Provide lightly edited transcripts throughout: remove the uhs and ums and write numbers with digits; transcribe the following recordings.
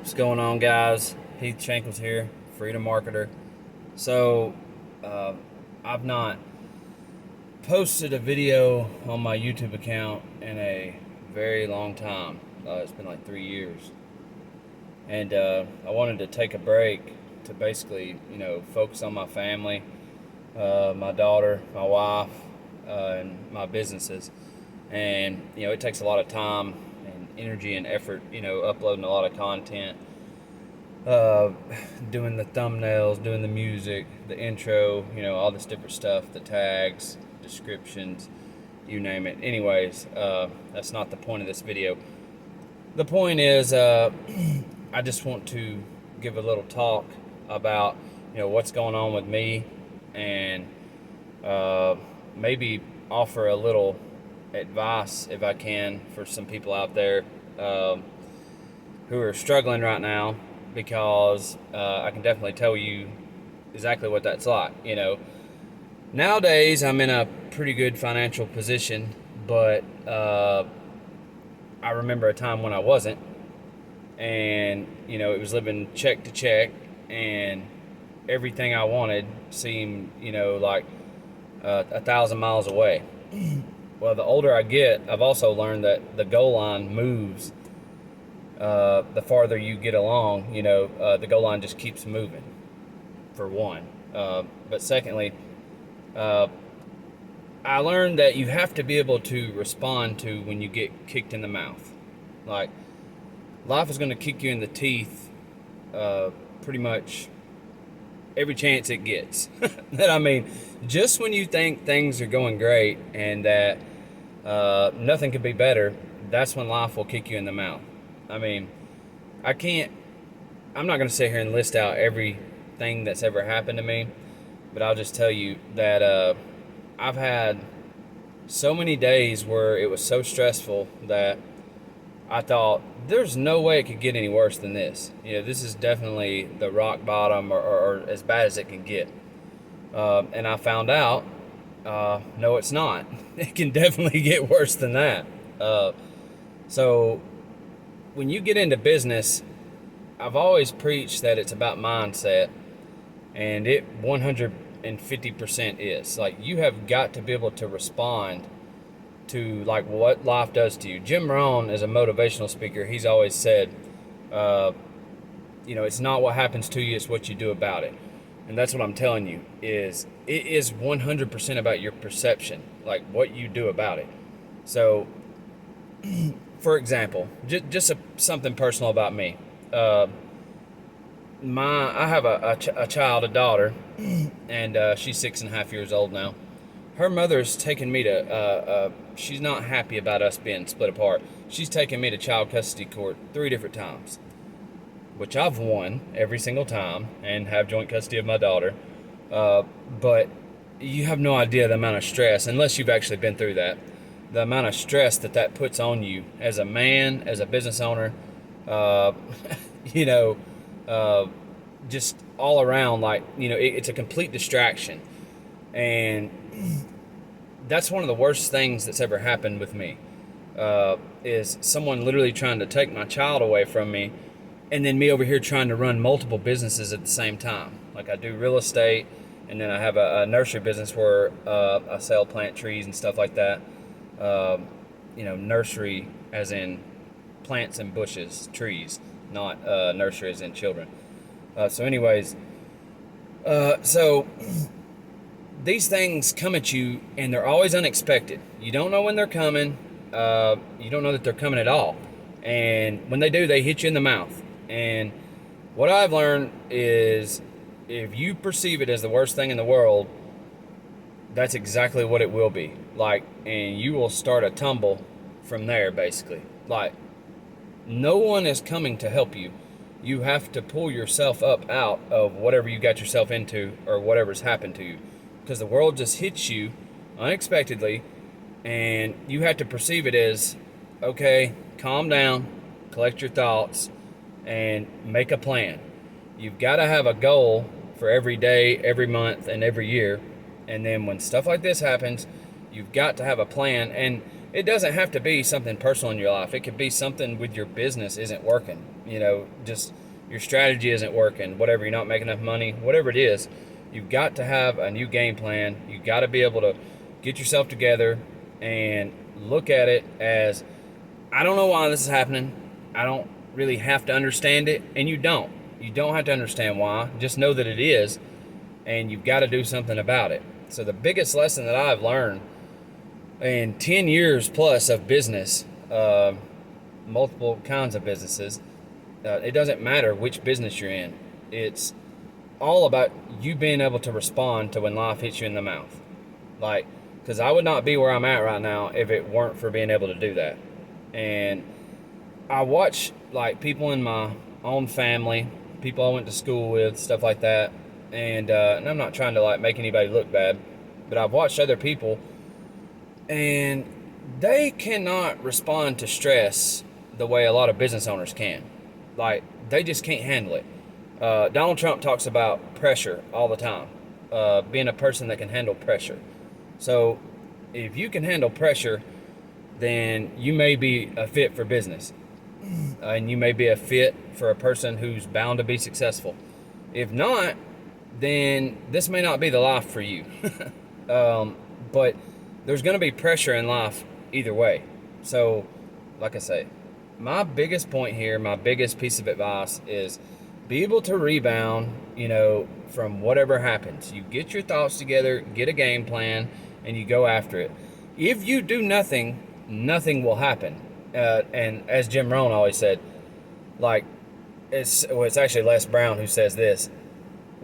What's going on, guys? Heath Shankles here, Freedom Marketer. So, uh, I've not posted a video on my YouTube account in a very long time. It's been like 3 years. And I wanted to take a break to basically, focus on my family, my daughter, my wife, and my businesses. And, it takes a lot of time and energy and effort, uploading a lot of content, doing the thumbnails, doing the music, the intro, all this different stuff, the tags, descriptions, you name it. Anyways, that's not the point of this video. The point is, I just want to give a little talk about, what's going on with me, and maybe offer a little advice, if I can, for some people out there who are struggling right now, because I can definitely tell you exactly what that's like. Nowadays I'm in a pretty good financial position, but I remember a time when I wasn't, and it was living check to check, and everything I wanted seemed like 1,000 miles away. Well, the older I get, I've also learned that the goal line moves. The farther you get along, the goal line just keeps moving, for one. But secondly, I learned that you have to be able to respond to when you get kicked in the mouth. Like, life is going to kick you in the teeth pretty much every chance it gets. Just when you think things are going great and that nothing could be better, that's when life will kick you in the mouth. I'm not going to sit here and list out everything that's ever happened to me, but I'll just tell you that I've had so many days where it was so stressful that I thought, there's no way it could get any worse than this. This is definitely the rock bottom, or as bad as it can get. And I found out, no, it's not. It can definitely get worse than that. So when you get into business, I've always preached that it's about mindset, and it 150% is. Like, you have got to be able to respond to like what life does to you. Jim Rohn is a motivational speaker. He's always said, it's not what happens to you, it's what you do about it. And that's what I'm telling you, is it is 100% about your perception, like what you do about it. So, for example, just something personal about me. I have a child, a daughter, and she's 6.5 years old now. Her mother's taken me to, she's not happy about us being split apart. She's taken me to child custody court 3 different times, which I've won every single time and have joint custody of my daughter. But you have no idea the amount of stress, unless you've actually been through that, the amount of stress that puts on you as a man, as a business owner, just all around, like, it's a complete distraction. And that's one of the worst things that's ever happened with me, is someone literally trying to take my child away from me, and then me over here trying to run multiple businesses at the same time. Like, I do real estate, and then I have a nursery business where I sell plant trees and stuff like that. Nursery as in plants and bushes, trees, not nursery as in children. So these things come at you, and they're always unexpected. You don't know when they're coming. You don't know that they're coming at all. And when they do, they hit you in the mouth. And what I've learned is, if you perceive it as the worst thing in the world, that's exactly what it will be. Like, and you will start a tumble from there, basically. Like, no one is coming to help you. You have to pull yourself up out of whatever you got yourself into, or whatever's happened to you. Because the world just hits you unexpectedly, and you have to perceive it as, okay, calm down, collect your thoughts, and make a plan. You've got to have a goal for every day, every month, and every year. And then when stuff like this happens, you've got to have a plan. And it doesn't have to be something personal in your life. It could be something with your business isn't working. just your strategy isn't working, whatever, you're not making enough money, whatever it is, you've got to have a new game plan. You've got to be able to get yourself together and look at it as, I don't know why this is happening. I don't really have to understand it, and you don't. You don't have to understand why. Just know that it is, and you've got to do something about it. So the biggest lesson that I've learned in 10 years plus of business, multiple kinds of businesses, it doesn't matter which business you're in. It's all about you being able to respond to when life hits you in the mouth. Like, because I would not be where I'm at right now if it weren't for being able to do that. And I watch like people in my own family, people I went to school with, stuff like that. And I'm not trying to like make anybody look bad, but I've watched other people, and they cannot respond to stress the way a lot of business owners can. Like, they just can't handle it. Donald Trump talks about pressure all the time, being a person that can handle pressure. So if you can handle pressure, then you may be a fit for business, and you may be a fit for a person who's bound to be successful. If not, then this may not be the life for you. But there's going to be pressure in life either way. So, like I say, my biggest point here, my biggest piece of advice is be able to rebound, from whatever happens. You get your thoughts together, get a game plan, and you go after it. If you do nothing, nothing will happen. And as Jim Rohn always said, like, it's actually Les Brown who says this: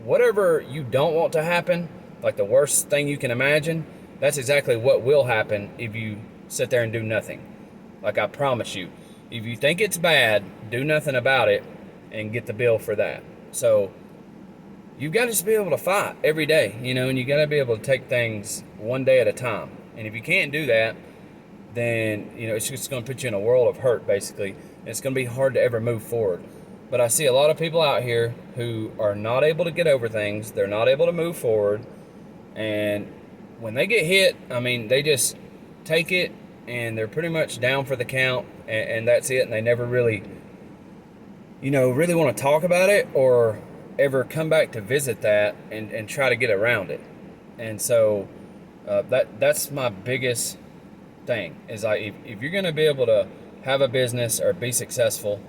whatever you don't want to happen, like the worst thing you can imagine, that's exactly what will happen if you sit there and do nothing. Like, I promise you, if you think it's bad, do nothing about it and get the bill for that. So you've got to just be able to fight every day, and you got to be able to take things one day at a time. And if you can't do that, then, it's just going to put you in a world of hurt, basically. It's going to be hard to ever move forward. But I see a lot of people out here who are not able to get over things. They're not able to move forward. And when they get hit, they just take it and they're pretty much down for the count, and that's it. And they never really, really want to talk about it or ever come back to visit that and try to get around it. And so that's my biggest thing, is like, if you're going to be able to have a business or be successful,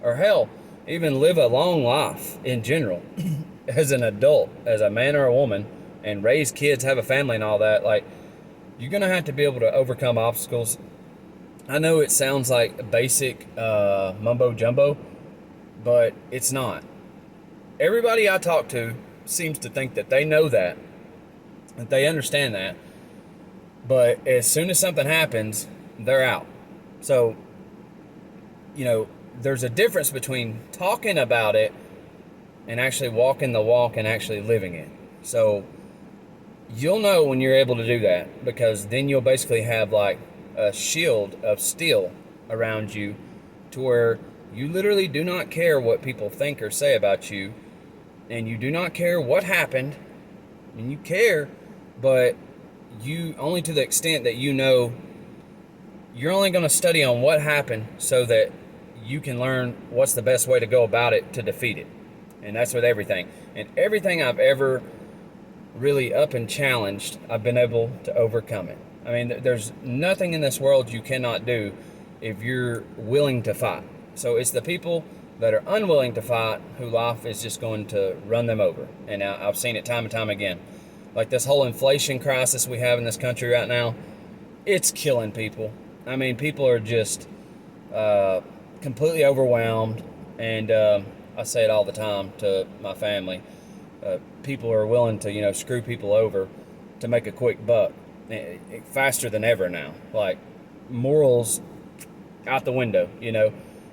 or hell, even live a long life in general as an adult, as a man or a woman, and raise kids, have a family and all that, like, you're going to have to be able to overcome obstacles. I know it sounds like basic mumbo jumbo, but it's not. Everybody I talk to seems to think that they know that they understand that, but as soon as something happens, they're out. So, there's a difference between talking about it and actually walking the walk and actually living it. So you'll know when you're able to do that, because then you'll basically have like a shield of steel around you, to where you literally do not care what people think or say about you, and you do not care what happened. And you care, but you only to the extent that you're only going to study on what happened so that you can learn what's the best way to go about it to defeat it. And that's with everything. And everything I've ever really up and challenged, I've been able to overcome it. There's nothing in this world you cannot do if you're willing to fight. So it's the people that are unwilling to fight who life is just going to run them over. And I've seen it time and time again. Like this whole inflation crisis we have in this country right now, it's killing people. People are just completely overwhelmed. And I say it all the time to my family. People are willing to, screw people over to make a quick buck, faster than ever now. Like, morals out the window,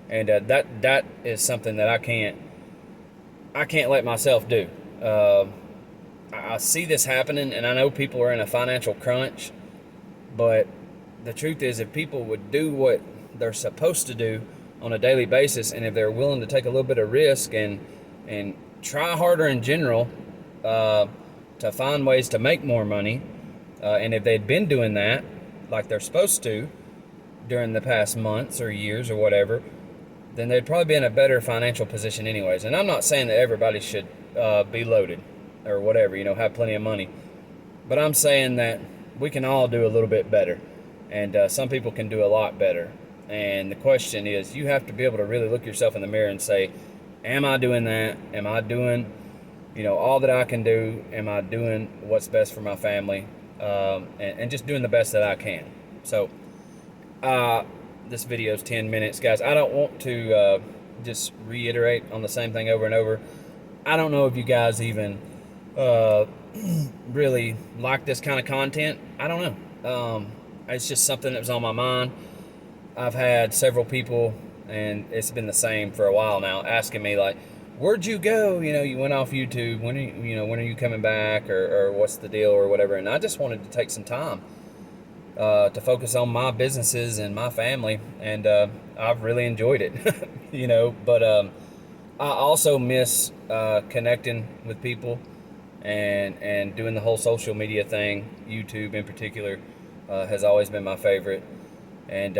and that is something that I can't let myself do. I see this happening, and I know people are in a financial crunch, but the truth is, if people would do what they're supposed to do on a daily basis, and if they're willing to take a little bit of risk and try harder in general to find ways to make more money, and if they'd been doing that like they're supposed to during the past months or years or whatever, then they'd probably be in a better financial position anyways. And I'm not saying that everybody should be loaded or whatever, have plenty of money. But I'm saying that we can all do a little bit better. And some people can do a lot better. And the question is, you have to be able to really look yourself in the mirror and say, am I doing that? Am I doing, all that I can do? Am I doing what's best for my family? And just doing the best that I can. So, this video is 10 minutes, guys. I don't want to just reiterate on the same thing over and over. I don't know if you guys even really like this kind of content. I don't know. It's just something that was on my mind. I've had several people, and it's been the same for a while now, asking me like, where'd you go? You went off YouTube. When are you coming back, or what's the deal, or whatever? And I just wanted to take some time to focus on my businesses and my family, and I've really enjoyed it. But I also miss connecting with people and doing the whole social media thing. YouTube in particular has always been my favorite, and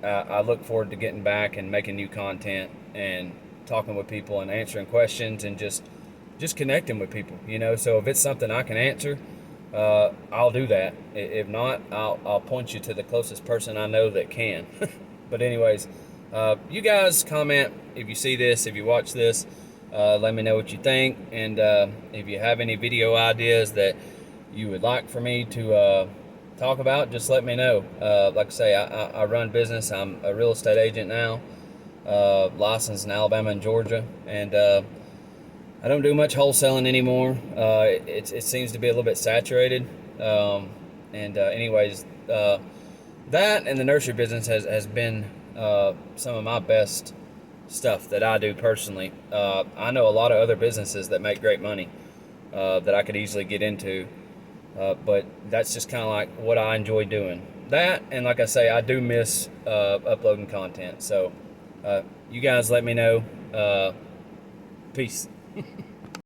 I look forward to getting back and making new content and talking with people and answering questions and just connecting with people. So if it's something I can answer, I'll do that. If not, I'll point you to the closest person I know that can. But anyways, you guys comment if you see this, if you watch this. Let me know what you think, and if you have any video ideas that you would like for me to talk about, just let me know. Like I say, I run business. I'm a real estate agent now, licensed in Alabama and Georgia, and I don't do much wholesaling anymore. It seems to be a little bit saturated. Anyways, that and the nursery business has been some of my best stuff that I do personally. I know a lot of other businesses that make great money that I could easily get into, but that's just kind of like what I enjoy doing. That, and like I say, I do miss uploading content. So you guys let me know. Peace.